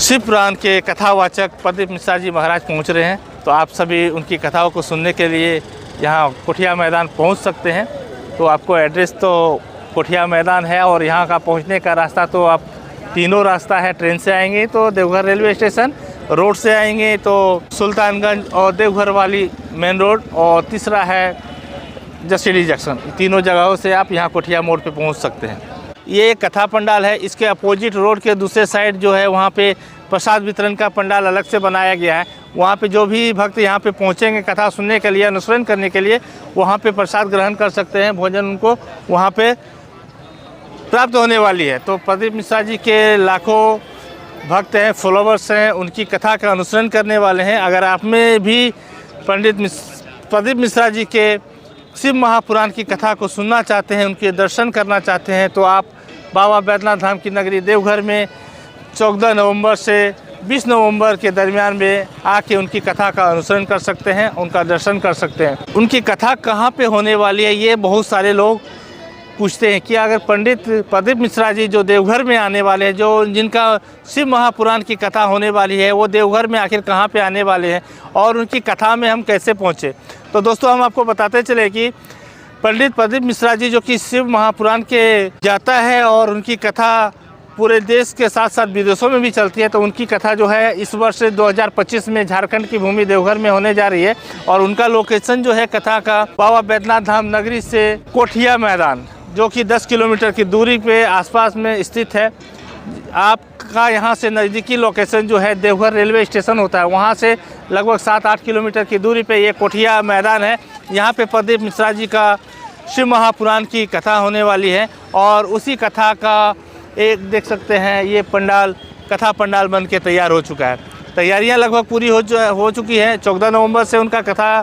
शिव पुराण के कथावाचक प्रदीप मिश्रा जी महाराज पहुंच रहे हैं। तो आप सभी उनकी कथाओं को सुनने के लिए यहां कोठिया मैदान पहुंच सकते हैं। तो आपको एड्रेस तो कोठिया मैदान है और यहां का पहुंचने का रास्ता तो आप तीनों रास्ता है। ट्रेन से आएंगे तो देवघर रेलवे स्टेशन, रोड से आएंगे तो सुल्तानगंज और देवघर वाली मेन रोड, और तीसरा है जसीडीह जंक्शन। तीनों जगहों से आप यहाँ कोठिया मोड़ पे पहुँच सकते हैं। ये एक कथा पंडाल है। इसके अपोजिट रोड के दूसरे साइड जो है वहाँ पे प्रसाद वितरण का पंडाल अलग से बनाया गया है। वहाँ पे जो भी भक्त यहाँ पे पहुँचेंगे कथा सुनने के लिए, अनुसरण करने के लिए, वहाँ पे प्रसाद ग्रहण कर सकते हैं। भोजन उनको वहाँ पे प्राप्त होने वाली है। तो प्रदीप मिश्रा जी के लाखों भक्त हैं, फॉलोवर्स हैं, उनकी कथा का अनुसरण करने वाले हैं। अगर आप में भी प्रदीप मिश्रा जी के शिव महापुराण की कथा को सुनना चाहते हैं, उनके दर्शन करना चाहते हैं, तो आप बाबा बैद्यनाथ धाम की नगरी देवघर में 14 नवंबर से 20 नवंबर के दरमियान में आके उनकी कथा का अनुसरण कर सकते हैं, उनका दर्शन कर सकते हैं। उनकी कथा कहाँ पे होने वाली है, ये बहुत सारे लोग पूछते हैं कि अगर पंडित प्रदीप मिश्रा जी जो देवघर में आने वाले हैं, जो जिनका शिव महापुराण की कथा होने वाली है, वो देवघर में आखिर कहाँ पे आने वाले हैं और उनकी कथा में हम कैसे पहुँचे। तो दोस्तों, हम आपको बताते चले कि पंडित प्रदीप मिश्रा जी जो कि शिव महापुराण के जाता है और उनकी कथा पूरे देश के साथ साथ विदेशों में भी चलती है। तो उनकी कथा जो है इस वर्ष 2025 में झारखंड की भूमि देवघर में होने जा रही है। और उनका लोकेशन जो है कथा का बाबा बैद्यनाथ धाम नगरी से कोठिया मैदान, जो कि 10 किलोमीटर की दूरी पे आसपास में स्थित है। आपका यहाँ से नज़दीकी लोकेशन जो है देवघर रेलवे स्टेशन होता है, वहाँ से लगभग 7-8 किलोमीटर की दूरी पे ये कोठिया मैदान है। यहाँ पे प्रदीप मिश्रा जी का शिव महापुराण की कथा होने वाली है। और उसी कथा का एक देख सकते हैं, ये पंडाल कथा पंडाल बन के तैयार हो चुका है। तैयारियाँ लगभग पूरी हो चुकी हैं। 14 नवंबर से उनका कथा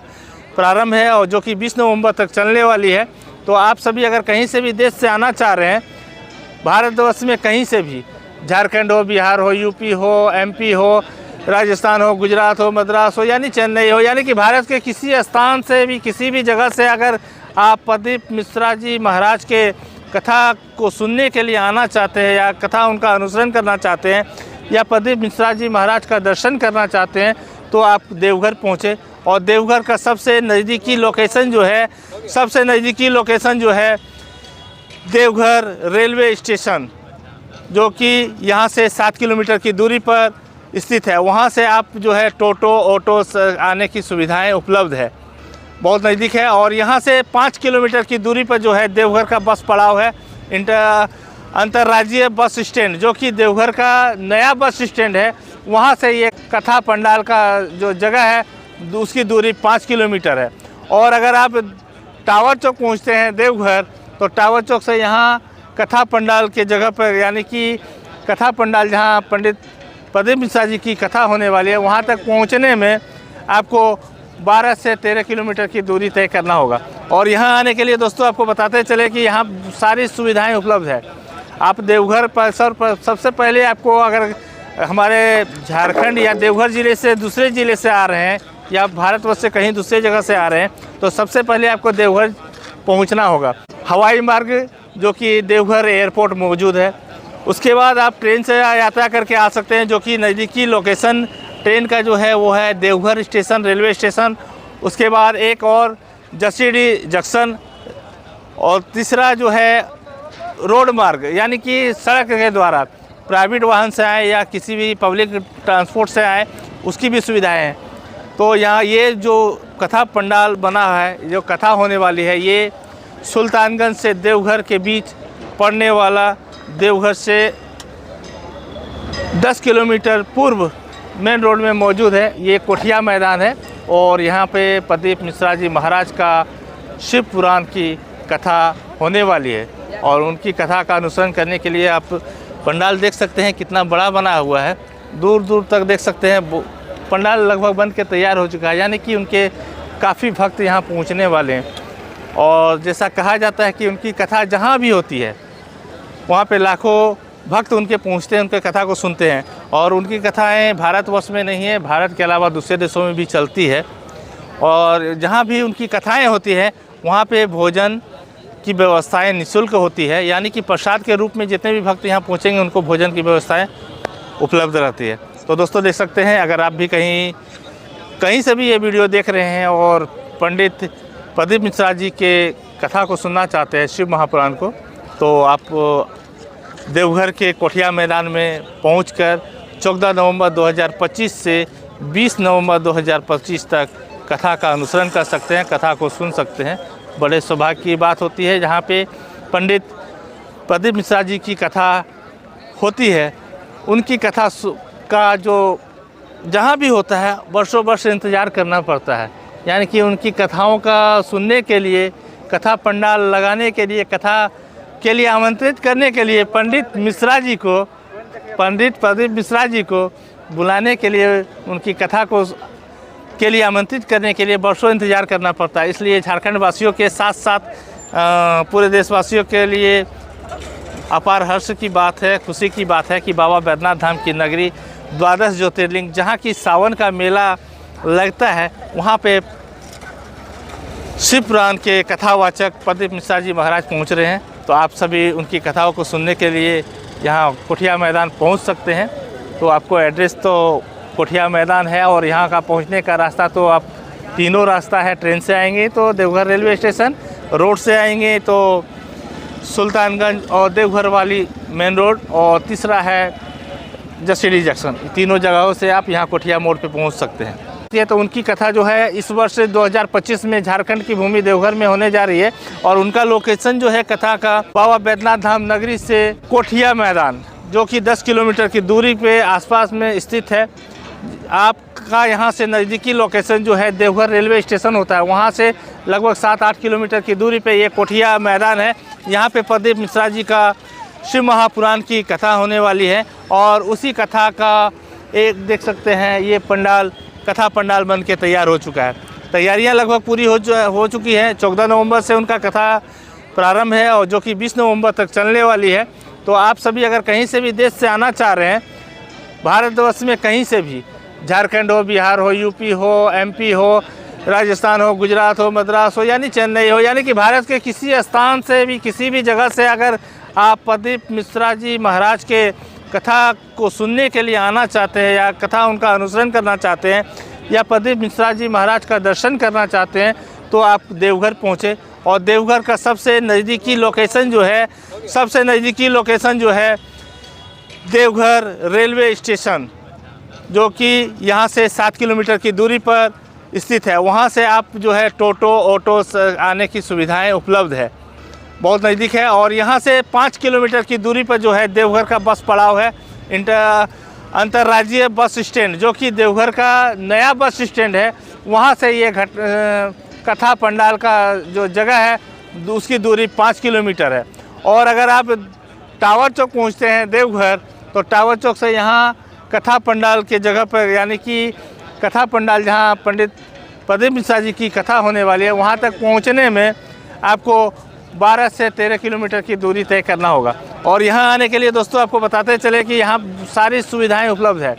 प्रारंभ है और जो कि 20 नवंबर तक चलने वाली है। तो आप सभी अगर कहीं से भी देश से आना चाह रहे हैं, भारतवर्ष में कहीं से भी, झारखंड हो, बिहार हो, यूपी हो, एमपी हो, राजस्थान हो, गुजरात हो, मद्रास हो, यानी चेन्नई हो, यानी कि भारत के किसी स्थान से भी, किसी भी जगह से अगर आप प्रदीप मिश्रा जी महाराज के कथा को सुनने के लिए आना चाहते हैं या कथा उनका अनुसरण करना चाहते हैं या प्रदीप मिश्रा जी महाराज का दर्शन करना चाहते हैं, तो आप देवघर पहुँचे। और देवघर का सबसे नज़दीकी लोकेशन जो है देवघर रेलवे स्टेशन, जो कि यहाँ से 7 किलोमीटर की दूरी पर स्थित है। वहाँ से आप जो है टोटो ऑटो आने की सुविधाएं उपलब्ध है, बहुत नज़दीक है। और यहाँ से 5 किलोमीटर की दूरी पर जो है देवघर का बस पड़ाव है, अंतर्राज्यीय बस स्टैंड, जो कि देवघर का नया बस स्टैंड है। वहाँ से ये कथा पंडाल का जो जगह है उसकी दूरी 5 किलोमीटर है। और अगर आप टावर चौक पहुँचते हैं देवघर, तो टावर चौक से यहाँ कथा पंडाल के जगह पर, यानी कि कथा पंडाल जहाँ पंडित प्रदीप मिश्रा जी की कथा होने वाली है, वहाँ तक पहुँचने में आपको 12 से 13 किलोमीटर की दूरी तय करना होगा। और यहाँ आने के लिए दोस्तों आपको बताते चले कि यहाँ सारी सुविधाएं उपलब्ध है। आप देवघर पर सबसे पहले आपको, अगर हमारे झारखंड या देवघर ज़िले से दूसरे ज़िले से आ रहे हैं या भारतवर्ष से कहीं दूसरे जगह से आ रहे हैं, तो सबसे पहले आपको देवघर पहुँचना होगा। हवाई मार्ग जो कि देवघर एयरपोर्ट मौजूद है। उसके बाद आप ट्रेन से यात्रा करके आ सकते हैं, जो कि नज़दीकी लोकेशन ट्रेन का जो है वो है देवघर स्टेशन, रेलवे स्टेशन। उसके बाद एक और जसीडीह जंक्शन, और तीसरा जो है रोड मार्ग, यानी कि सड़क के द्वारा प्राइवेट वाहन से आए या किसी भी पब्लिक ट्रांसपोर्ट से आए, उसकी भी सुविधाएँ हैं। तो यहाँ ये जो कथा पंडाल बना है, जो कथा होने वाली है, ये सुल्तानगंज से देवघर के बीच पड़ने वाला, देवघर से 10 किलोमीटर पूर्व मेन रोड में मौजूद है। ये कोठिया मैदान है और यहाँ पे प्रदीप मिश्रा जी महाराज का शिव पुराण की कथा होने वाली है। और उनकी कथा का अनुसरण करने के लिए आप पंडाल देख सकते हैं कितना बड़ा बना हुआ है, दूर दूर तक देख सकते हैं। पंडाल लगभग बन के तैयार हो चुका है, यानी कि उनके काफ़ी भक्त यहाँ पहुँचने वाले हैं। और जैसा कहा जाता है कि उनकी कथा जहाँ भी होती है वहाँ पे लाखों भक्त उनके पहुँचते हैं, उनके कथा को सुनते हैं। और उनकी कथाएं भारतवर्ष में नहीं है, भारत के अलावा दूसरे देशों में भी चलती है। और जहाँ भी उनकी कथाएं होती हैं वहाँ पे भोजन की व्यवस्थाएं निःशुल्क होती है, यानी कि प्रसाद के रूप में जितने भी भक्त यहाँ पहुँचेंगे उनको भोजन की व्यवस्थाएं उपलब्ध रहती है। तो दोस्तों देख सकते हैं, अगर आप भी कहीं से भी ये वीडियो देख रहे हैं और पंडित प्रदीप मिश्रा जी के कथा को सुनना चाहते हैं, शिव महापुराण को, तो आप देवघर के कोठिया मैदान में पहुंचकर 14 नवंबर 2025 से 20 नवंबर 2025 तक कथा का अनुसरण कर सकते हैं, कथा को सुन सकते हैं। बड़े सौभाग्य की बात होती है जहाँ पे पंडित प्रदीप मिश्रा जी की कथा होती है। उनकी कथा का जो जहाँ भी होता है वर्षों वर्ष इंतज़ार करना पड़ता है, यानी कि उनकी कथाओं का सुनने के लिए, कथा पंडाल लगाने के लिए, कथा के लिए आमंत्रित करने के लिए पंडित प्रदीप मिश्रा जी को बुलाने के लिए, उनकी कथा के लिए आमंत्रित करने के लिए वर्षों इंतज़ार करना पड़ता है। इसलिए झारखंड वासियों के साथ साथ पूरे देशवासियों के लिए अपार हर्ष की बात है, खुशी की बात है कि बाबा बैद्यनाथ धाम की नगरी, 12 ज्योतिर्लिंग, जहाँ की सावन का मेला लगता है, वहाँ पे शिव पुराण के कथावाचक प्रदीप मिश्रा जी महाराज पहुँच रहे हैं। तो आप सभी उनकी कथाओं को सुनने के लिए यहाँ कोठिया मैदान पहुँच सकते हैं। तो आपको एड्रेस तो कोठिया मैदान है और यहाँ का पहुँचने का रास्ता तो आप तीनों रास्ता है। ट्रेन से आएंगे तो देवघर रेलवे स्टेशन, रोड से आएंगे तो सुल्तानगंज और देवघर वाली मेन रोड, और तीसरा है जसीडीह जंक्शन। तीनों जगहों से आप यहाँ कोठिया मोड़ पे पहुँच सकते हैं। ये तो उनकी कथा जो है इस वर्ष 2025 में झारखंड की भूमि देवघर में होने जा रही है, और उनका लोकेशन जो है कथा का बाबा बैद्यनाथ धाम नगरी से कोठिया मैदान, जो कि 10 किलोमीटर की दूरी पे आसपास में स्थित है। आपका यहाँ से नज़दीकी लोकेशन जो है देवघर रेलवे स्टेशन होता है, वहाँ से लगभग 7-8 किलोमीटर की दूरी पे ये कोठिया मैदान है। यहाँ पे प्रदीप मिश्रा जी का शिव महापुराण की कथा होने वाली है, और उसी कथा का एक देख सकते हैं ये पंडाल, कथा पंडाल बन के तैयार हो चुका है। तैयारियां लगभग पूरी हो चुकी हैं। 14 नवंबर से उनका कथा प्रारंभ है और जो कि 20 नवंबर तक चलने वाली है। तो आप सभी अगर कहीं से भी देश से आना चाह रहे हैं, भारतवर्ष में कहीं से भी, झारखंड हो, बिहार हो, यूपी हो, एमपी हो, राजस्थान हो, गुजरात हो, मद्रास हो, यानी चेन्नई हो, यानी कि भारत के किसी स्थान से भी, किसी भी जगह से अगर आप प्रदीप मिश्रा जी महाराज के कथा को सुनने के लिए आना चाहते हैं, या कथा उनका अनुसरण करना चाहते हैं, या प्रदीप मिश्रा जी महाराज का दर्शन करना चाहते हैं, तो आप देवघर पहुँचे। और देवघर का सबसे नज़दीकी लोकेशन जो है देवघर रेलवे स्टेशन, जो कि यहाँ से 7 किलोमीटर की दूरी पर स्थित है। वहाँ से आप जो है टोटो, ऑटो आने की सुविधाएं उपलब्ध है, बहुत नज़दीक है। और यहाँ से 5 किलोमीटर की दूरी पर जो है देवघर का बस पड़ाव है, अंतर्राज्यीय बस स्टैंड, जो कि देवघर का नया बस स्टैंड है। वहाँ से ये कथा पंडाल का जो जगह है उसकी दूरी 5 किलोमीटर है। और अगर आप टावर चौक पहुँचते हैं देवघर, तो टावर चौक से यहाँ कथा पंडाल के जगह पर, यानी कि कथा पंडाल जहाँ पंडित प्रदीप मिश्रा जी की कथा होने वाली है, वहाँ तक पहुँचने में आपको 12 से 13 किलोमीटर की दूरी तय करना होगा। और यहाँ आने के लिए दोस्तों आपको बताते चले कि यहाँ सारी सुविधाएं उपलब्ध है।